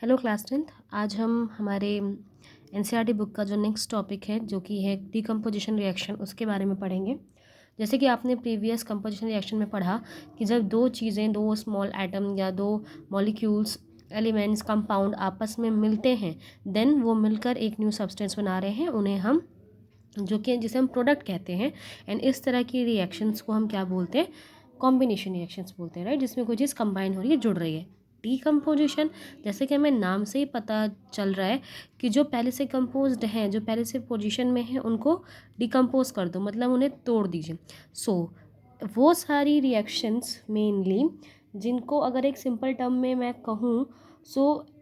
Hello class 10th। आज हम हमारे एनसीईआरटी बुक का जो नेक्स्ट टॉपिक है जो कि है डीकम्पोजिशन रिएक्शन उसके बारे में पढ़ेंगे। जैसे कि आपने प्रीवियस कंपोजिशन रिएक्शन में पढ़ा कि जब दो चीज़ें, दो स्मॉल एटम या दो मॉलिक्यूल्स, एलिमेंट्स, कंपाउंड आपस में मिलते हैं, देन वो मिलकर एक न्यू सब्सटेंस बना रहे हैं, उन्हें हम जो कि जिसे हम प्रोडक्ट कहते हैं। एंड इस तरह की रिएक्शंस को हम क्या बोलते हैं? कॉम्बिनेशन रिएक्शंस बोलते हैं, राइट, जिसमें कोई चीज़ कंबाइन हो रही है, जुड़ रही है। डीकम्पोजिशन, जैसे कि हमें नाम से ही पता चल रहा है कि जो पहले से कंपोज्ड हैं, जो पहले से पोजीशन में हैं, उनको डिकम्पोज कर दो, मतलब उन्हें तोड़ दीजिए। वो सारी रिएक्शंस मेनली जिनको अगर एक सिंपल टर्म में मैं कहूँ,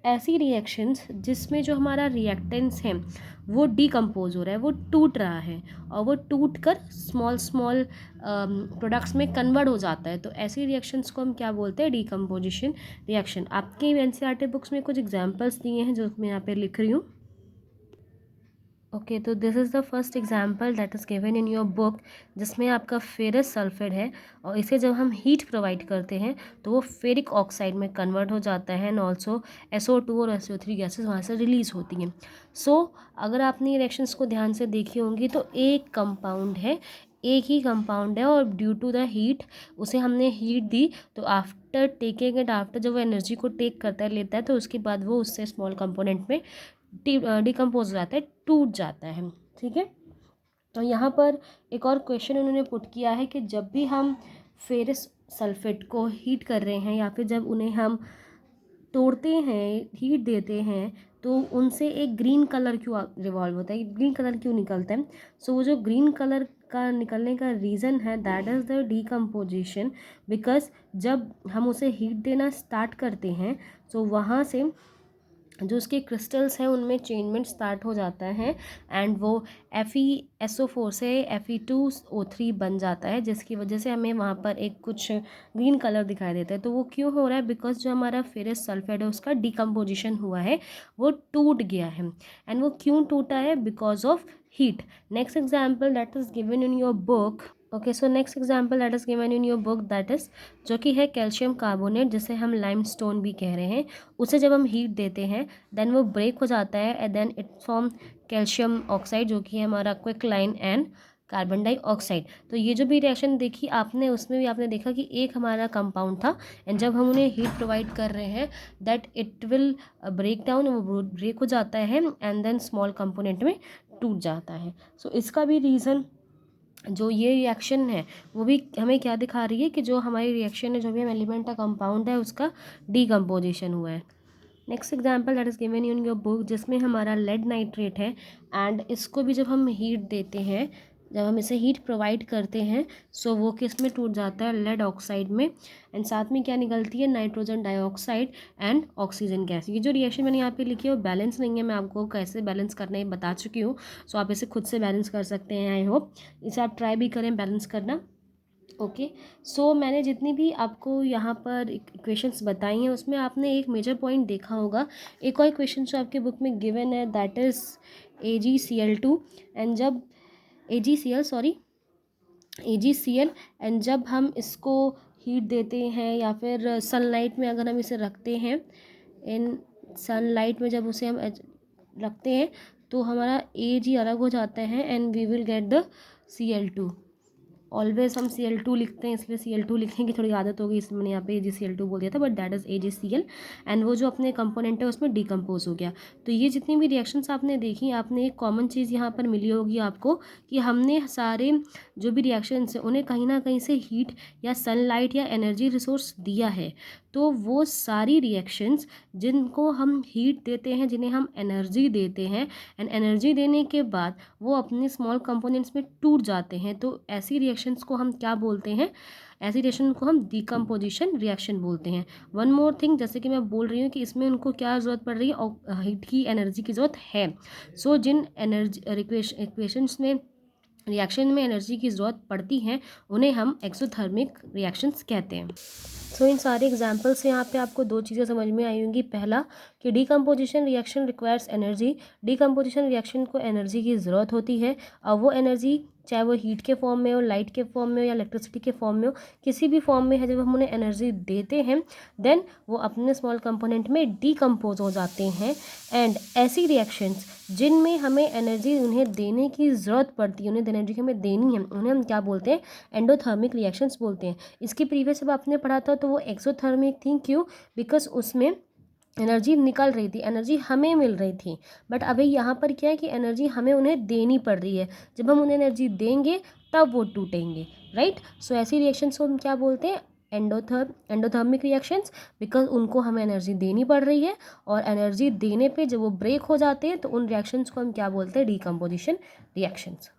ऐसी रिएक्शंस जिसमें जो हमारा रिएक्टेंस है वो डीकम्पोज हो रहा है, वो टूट रहा है और वो टूट कर स्मॉल स्मॉल प्रोडक्ट्स में कन्वर्ट हो जाता है। तो ऐसी रिएक्शंस को हम क्या बोलते हैं? Decomposition reaction. आपके एनसीईआरटी बुक्स में कुछ एग्जांपल्स दिए हैं जो मैं यहाँ पे लिख रही हूँ। ओके, तो this is the first example that is given in your book, जिसमें आपका फेरस सल्फेट है और इसे जब हम हीट प्रोवाइड करते हैं तो वो फेरिक ऑक्साइड में कन्वर्ट हो जाता है एंड ऑल्सो SO2 और SO3 गैसेस वहाँ से रिलीज़ होती हैं। अगर आपने रिएक्शंस को ध्यान से देखी होंगी तो एक कंपाउंड है, एक ही कंपाउंड है और ड्यू टू द हीट उसे हमने हीट दी, तो आफ्टर टेकिंग इट, आफ्टर जब वो एनर्जी को टेक करता है, लेता है, तो उसके बाद वो उससे स्मॉल कंपोनेंट में डिकम्पोज हो जाता है, टूट जाता है। ठीक है, तो यहाँ पर एक और क्वेश्चन उन्होंने पुट किया है कि जब भी हम फेरस सल्फेट को हीट कर रहे हैं या फिर जब उन्हें हम तोड़ते हैं, हीट देते हैं, तो उनसे एक ग्रीन कलर क्यों रिवॉल्व होता है, ग्रीन कलर क्यों निकलता है? वो जो ग्रीन कलर का निकलने का रीज़न है that is the decomposition. Because जब हम उसे हीट देना स्टार्ट करते हैं वहाँ से जो उसके क्रिस्टल्स हैं उनमें चेंजमेंट स्टार्ट हो जाता है एंड वो FeSO4 से Fe2O3 बन जाता है, जिसकी वजह से हमें वहाँ पर एक कुछ ग्रीन कलर दिखाई देता है। तो वो क्यों हो रहा है? बिकॉज जो हमारा फेरस सल्फेट है उसका डिकम्पोजिशन हुआ है, वो टूट गया है। एंड वो क्यों टूटा है? Because of heat. Next example that is given in your book. Okay, so next example that is given in your book that is जो कि है कैल्शियम कार्बोनेट, जिसे हम लाइमस्टोन भी कह रहे हैं। उसे जब हम हीट देते हैं देन वो ब्रेक हो जाता है and then it form calcium oxide, जो कि है हमारा क्विकलाइन एंड कार्बन डाइऑक्साइड। तो ये जो भी रिएक्शन देखी आपने, उसमें भी आपने देखा कि एक हमारा कंपाउंड था एंड जब हम उन्हें हीट प्रोवाइड कर रहे हैं that it will break down, वो ब्रेक हो जाता है एंड देन स्मॉल कंपोनेंट में टूट जाता है। इसका भी रीज़न, जो ये रिएक्शन है वो भी हमें क्या दिखा रही है कि जो हमारी रिएक्शन है, जो भी हम एलिमेंट का कंपाउंड है, उसका डीकम्पोजिशन हुआ है। Next example that is given in your book, जिसमें हमारा लेड नाइट्रेट है एंड इसको भी जब हम हीट देते हैं, जब हम इसे हीट प्रोवाइड करते हैं वो किस में टूट जाता है? लेड ऑक्साइड में। एंड साथ में क्या निकलती है? Nitrogen dioxide and oxygen gas. ये जो रिएक्शन मैंने यहाँ पे लिखी है वो बैलेंस नहीं है, मैं आपको कैसे बैलेंस करना है बता चुकी हूँ। आप इसे खुद से बैलेंस कर सकते हैं। आई होप इसे आप ट्राई भी करें बैलेंस करना। ओके, मैंने जितनी भी आपको यहाँ पर इक्वेशंस बताई हैं उसमें आपने एक मेजर पॉइंट देखा होगा। एक और इक्वेशन जो आपके बुक में गिवन है दैट इज़ AgCl2 एंड जब AgCl एंड जब हम इसको हीट देते हैं या फिर सनलाइट में अगर हम इसे रखते हैं, इन सनलाइट में जब उसे हम रखते हैं तो हमारा Ag अलग हो जाता है and we will get the Cl2। Always हम Cl2 लिखते हैं, इसलिए Cl2 लिखने की थोड़ी आदत हो गई, इसलिए मैंने यहाँ पे AgCl2 बोल दिया था, but that is AgCl and वो जो अपने कंपोनेंट है उसमें डिकम्पोज हो गया। तो ये जितनी भी रिएक्शंस आपने देखी, आपने एक कॉमन चीज़ यहाँ पर मिली होगी आपको कि हमने सारे जो भी रिएक्शंस हैं उन्हें कहीं ना कहीं से हीट या सनलाइट या एनर्जी रिसोर्स दिया है। तो वो सारी रिएक्शंस जिनको हम हीट देते हैं, जिन्हें हम एनर्जी देते हैं एंड एनर्जी देने के बाद वो अपने स्मॉल कंपोनेंट्स में टूट जाते हैं, तो ऐसी रिएक्शंस को हम क्या बोलते हैं? ऐसी रिएक्शन को हम डिकम्पोजिशन रिएक्शन बोलते हैं। वन मोर थिंग, जैसे कि मैं बोल रही हूँ कि इसमें उनको क्या ज़रूरत पड़ रही है? और हीट की एनर्जी की ज़रूरत है। जिन एनर्जी इक्वेशंस में रिएक्शन में एनर्जी की ज़रूरत पड़ती है उन्हें हम एक्सोथर्मिक रिएक्शंस कहते हैं। इन सारे एग्जाम्पल से यहाँ पे आपको दो चीज़ें समझ में आई होंगी। पहला कि decomposition reaction requires energy, decomposition reaction को एनर्जी की ज़रूरत होती है और वो एनर्जी चाहे वो हीट के फॉर्म में हो, लाइट के फॉर्म में हो या इलेक्ट्रिसिटी के फॉर्म में हो, किसी भी फॉर्म में है, जब हम उन्हें एनर्जी देते हैं देन वो अपने स्मॉल कंपोनेंट में डीकम्पोज हो जाते हैं। एंड ऐसी रिएक्शंस जिनमें हमें एनर्जी उन्हें देने की ज़रूरत पड़ती है, उन्हें एनर्जी हमें देनी है, उन्हें हम क्या बोलते हैं, एंडोथर्मिक रिएक्शंस बोलते हैं। इसकी प्रीवियस जब आपने पढ़ा था तो वो एक्सोथर्मिक थी, क्यों, बिकॉज उसमें एनर्जी निकल रही थी, एनर्जी हमें मिल रही थी। बट अभी यहाँ पर क्या है कि एनर्जी हमें उन्हें देनी पड़ रही है, जब हम उन्हें एनर्जी देंगे तब वो टूटेंगे, राइट। सो ऐसी रिएक्शंस को हम क्या बोलते हैं, एंडोथर्मिक रिएक्शंस, बिकॉज उनको हमें एनर्जी देनी पड़ रही है, और एनर्जी देने पे जब वो ब्रेक हो जाते हैं तो उन रिएक्शंस को हम क्या बोलते हैं, डीकम्पोजिशन रिएक्शंस।